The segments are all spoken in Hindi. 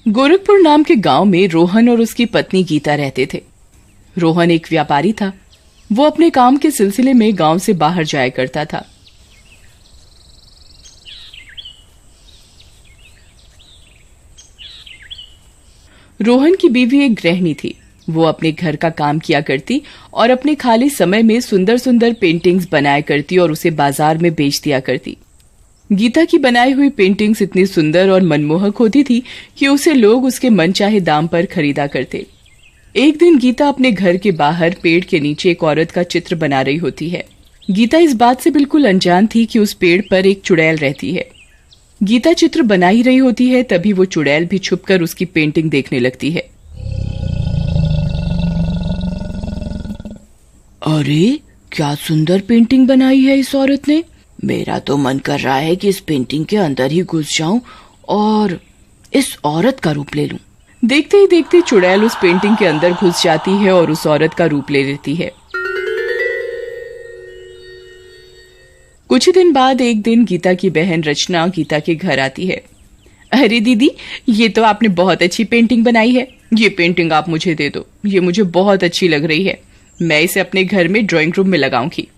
गोरखपुर नाम के गांव में रोहन और उसकी पत्नी गीता रहते थे। रोहन एक व्यापारी था। वो अपने काम के सिलसिले में गांव से बाहर जाया करता था। रोहन की बीवी एक गृहिणी थी। वो अपने घर का काम किया करती और अपने खाली समय में सुंदर सुंदर पेंटिंग्स बनाया करती और उसे बाजार में बेच दिया करती। गीता की बनाई हुई पेंटिंग्स इतनी सुंदर और मनमोहक होती थी कि उसे लोग उसके मनचाहे दाम पर खरीदा करते। एक दिन गीता अपने घर के बाहर पेड़ के नीचे एक औरत का चित्र बना रही होती है। गीता इस बात से बिल्कुल अनजान थी कि उस पेड़ पर एक चुड़ैल रहती है। गीता चित्र बना ही रही होती है, तभी वो चुड़ैल भी छुपकर उसकी पेंटिंग देखने लगती है। अरे, क्या सुंदर पेंटिंग बनाई है इस औरत ने। मेरा तो मन कर रहा है कि इस पेंटिंग के अंदर ही घुस जाऊं और इस औरत का रूप ले लूं। देखते ही देखते चुड़ैल उस पेंटिंग के अंदर घुस जाती है और उस औरत का रूप ले लेती है। कुछ दिन बाद एक दिन गीता की बहन रचना गीता के घर आती है। अरे दीदी, ये तो आपने बहुत अच्छी पेंटिंग बनाई है। ये पेंटिंग आप मुझे दे दो, ये मुझे बहुत अच्छी लग रही है। मैं इसे अपने घर में ड्राइंग रूम में लगाऊंगी।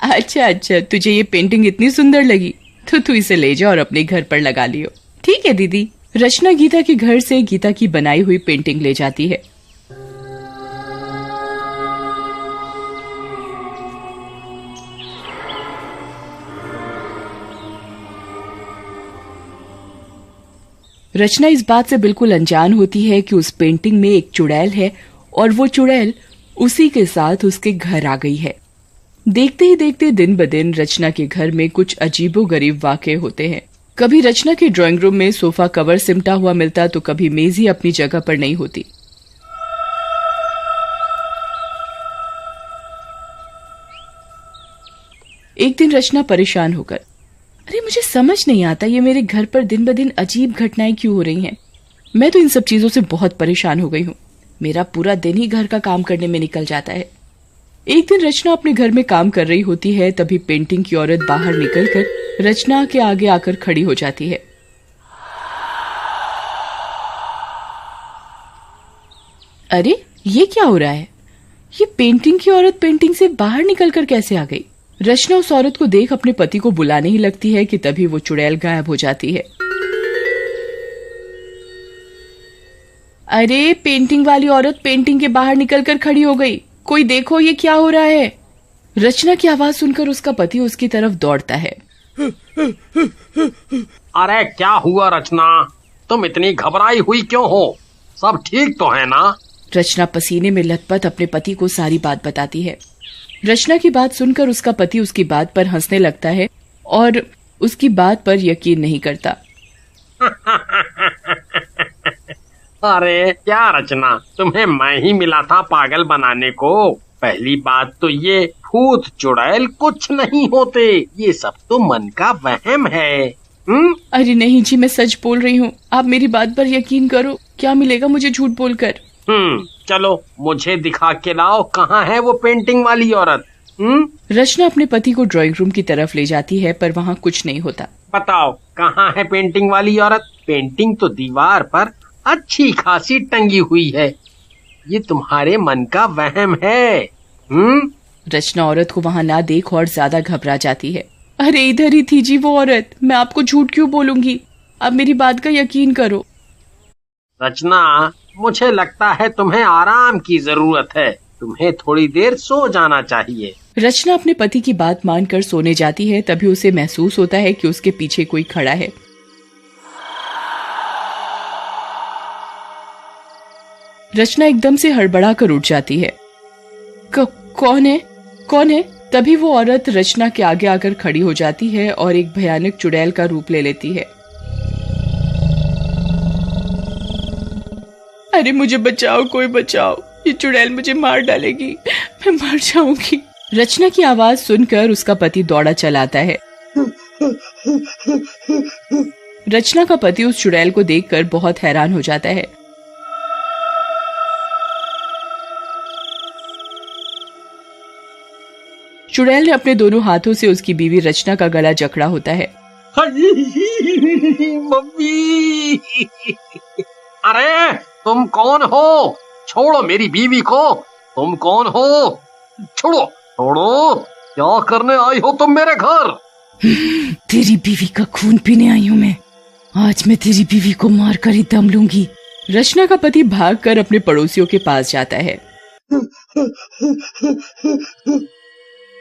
अच्छा, तुझे ये पेंटिंग इतनी सुंदर लगी तो तू इसे ले जा और अपने घर पर लगा लियो। ठीक है दीदी। रचना गीता के घर से गीता की बनाई हुई पेंटिंग ले जाती है। रचना इस बात से बिल्कुल अनजान होती है कि उस पेंटिंग में एक चुड़ैल है और वो चुड़ैल उसी के साथ उसके घर आ गई है। देखते ही देखते दिन ब दिन रचना के घर में कुछ अजीबोगरीब वाकये होते हैं। कभी रचना के ड्राइंग रूम में सोफा कवर सिमटा हुआ मिलता तो कभी मेज ही अपनी जगह पर नहीं होती। एक दिन रचना परेशान होकर, अरे मुझे समझ नहीं आता ये मेरे घर पर दिन ब दिन अजीब घटनाएं क्यों हो रही हैं। मैं तो इन सब चीजों से बहुत परेशान हो गई हूँ। मेरा पूरा दिन ही घर का काम करने में निकल जाता है। एक दिन रचना अपने घर में काम कर रही होती है, तभी पेंटिंग की औरत बाहर निकलकर रचना के आगे आकर खड़ी हो जाती है। अरे ये क्या हो रहा है? ये पेंटिंग की औरत पेंटिंग से बाहर निकलकर कैसे आ गई? रचना उस औरत को देख अपने पति को बुलाने ही लगती है कि तभी वो चुड़ैल गायब हो जाती है। अरे पेंटिंग वाली औरत पेंटिंग के बाहर निकलकर खड़ी हो गई। कोई देखो ये क्या हो रहा है। रचना की आवाज सुनकर उसका पति उसकी तरफ दौड़ता है। अरे क्या हुआ रचना, तुम इतनी घबराई हुई क्यों हो? सब ठीक तो है ना? रचना पसीने में लथपथ अपने पति को सारी बात बताती है। रचना की बात सुनकर उसका पति उसकी बात पर हंसने लगता है और उसकी बात पर यकीन नहीं करता। अरे क्या रचना, तुम्हें मैं ही मिला था पागल बनाने को। पहली बात तो ये भूत चुड़ैल कुछ नहीं होते, ये सब तो मन का वहम है। अरे नहीं जी, मैं सच बोल रही हूँ। आप मेरी बात पर यकीन करो। क्या मिलेगा मुझे झूठ बोलकर? चलो मुझे दिखा के लाओ, कहाँ है वो पेंटिंग वाली औरत? रचना अपने पति को ड्राइंग रूम की तरफ ले जाती है, पर वहाँ कुछ नहीं होता। बताओ कहाँ है पेंटिंग वाली औरत? पेंटिंग तो दीवार पर अच्छी खासी टंगी हुई है, ये तुम्हारे मन का वहम है। रचना औरत को वहाँ ना देख और ज्यादा घबरा जाती है। अरे इधर ही थी जी वो औरत, मैं आपको झूठ क्यों बोलूंगी? अब मेरी बात का यकीन करो। रचना, मुझे लगता है तुम्हें आराम की जरूरत है, तुम्हें थोड़ी देर सो जाना चाहिए। रचना अपने पति की बात मानकर सोने जाती है, तभी उसे महसूस होता है कि उसके पीछे कोई खड़ा है। रचना एकदम से हड़बड़ा कर उठ जाती है। कौन है? कौन है? तभी वो औरत रचना के आगे आकर खड़ी हो जाती है और एक भयानक चुड़ैल का रूप ले लेती है। अरे मुझे बचाओ, कोई बचाओ, ये चुड़ैल मुझे मार डालेगी, मैं मर जाऊंगी। रचना की आवाज सुनकर उसका पति दौड़ा चला आता है। रचना का पति उस चुड़ैल को देखकर बहुत हैरान हो जाता है। चुड़ैल ने अपने दोनों हाथों से उसकी बीवी रचना का गला जकड़ा होता है। मम्मी। अरे तुम कौन हो? छोड़ो मेरी बीवी को। तुम कौन हो? छोड़ो छोड़ो, क्या करने आई हो तुम मेरे घर? तेरी बीवी का खून पीने आई हूँ मैं। आज मैं तेरी बीवी को मार कर ही दम लूंगी। रचना का पति भागकर अपने पड़ोसियों के पास जाता है।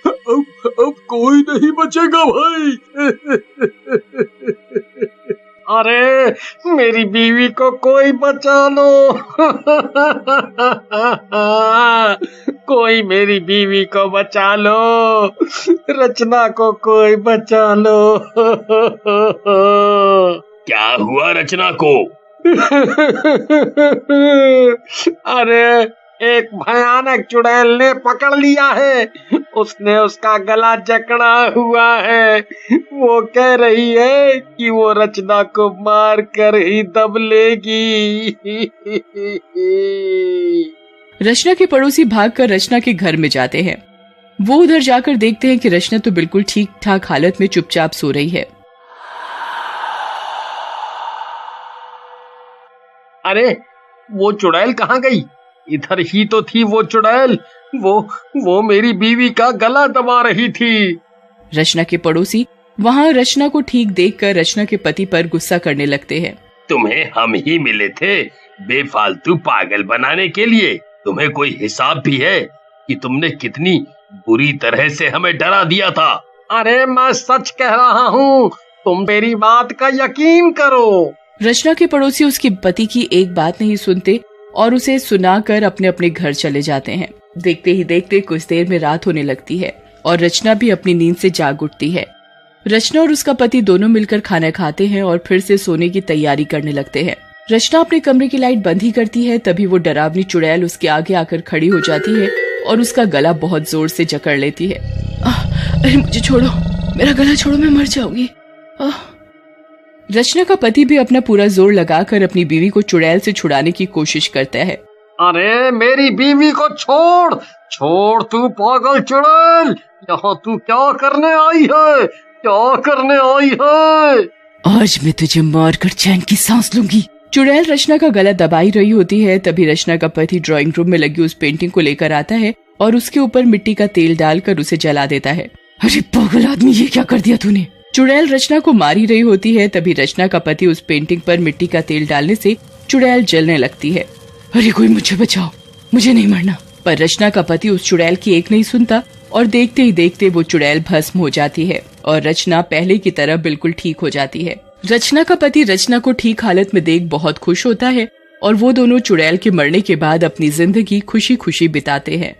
अब कोई नहीं बचेगा भाई। अरे मेरी बीवी को कोई बचा लो। कोई मेरी बीवी को बचा लो। रचना को कोई बचा लो। क्या हुआ रचना को? अरे एक भयानक चुड़ैल ने पकड़ लिया है। उसने उसका गला जकड़ा हुआ है। वो कह रही है कि वो रचना को मार कर ही दब लेगी। रचना के पड़ोसी भागकर रचना के घर में जाते हैं। वो उधर जाकर देखते हैं कि रचना तो बिल्कुल ठीक ठाक हालत में चुपचाप सो रही है। अरे वो चुड़ैल कहाँ गई? इधर ही तो थी वो चुड़ैल। वो मेरी बीवी का गला दबा रही थी। रचना के पड़ोसी वहाँ रचना को ठीक देखकर रचना के पति पर गुस्सा करने लगते हैं। तुम्हें हम ही मिले थे बेफालतू पागल बनाने के लिए। तुम्हें कोई हिसाब भी है कि तुमने कितनी बुरी तरह से हमें डरा दिया था? अरे मैं सच कह रहा हूँ, तुम मेरी बात का यकीन करो। रचना के पड़ोसी उसके पति की एक बात नहीं सुनते और उसे सुनाकर अपने अपने घर चले जाते हैं। देखते ही देखते कुछ देर में रात होने लगती है और रचना भी अपनी नींद से जाग उठती है। रचना और उसका पति दोनों मिलकर खाना खाते हैं और फिर से सोने की तैयारी करने लगते हैं। रचना अपने कमरे की लाइट बंद ही करती है, तभी वो डरावनी चुड़ैल उसके आगे आकर खड़ी हो जाती है और उसका गला बहुत जोर से जकड़ लेती है। अरे मुझे छोड़ो, मेरा गला छोड़ो, मैं मर जाऊंगी। रचना का पति भी अपना पूरा जोर लगाकर अपनी बीवी को चुड़ैल से छुड़ाने की कोशिश करता है। अरे मेरी बीवी को छोड़, छोड़ तू पागल चुड़ैल। यहाँ तू क्या करने आई है? क्या करने आई है? आज मैं तुझे मारकर चैन की सांस लूंगी। चुड़ैल रचना का गला दबाई रही होती है, तभी रचना का पति ड्राइंग रूम में लगी उस पेंटिंग को लेकर आता है और उसके ऊपर मिट्टी का तेल डालकर उसे जला देता है। अरे पागल आदमी, ये क्या कर दिया तूने? चुड़ैल रचना को मार ही रही होती है, तभी रचना का पति उस पेंटिंग पर मिट्टी का तेल डालने से चुड़ैल जलने लगती है। अरे कोई मुझे बचाओ, मुझे नहीं मरना। पर रचना का पति उस चुड़ैल की एक नहीं सुनता और देखते ही देखते वो चुड़ैल भस्म हो जाती है और रचना पहले की तरह बिल्कुल ठीक हो जाती है। रचना का पति रचना को ठीक हालत में देख बहुत खुश होता है और वो दोनों चुड़ैल के मरने के बाद अपनी जिंदगी खुशी खुशी बिताते हैं।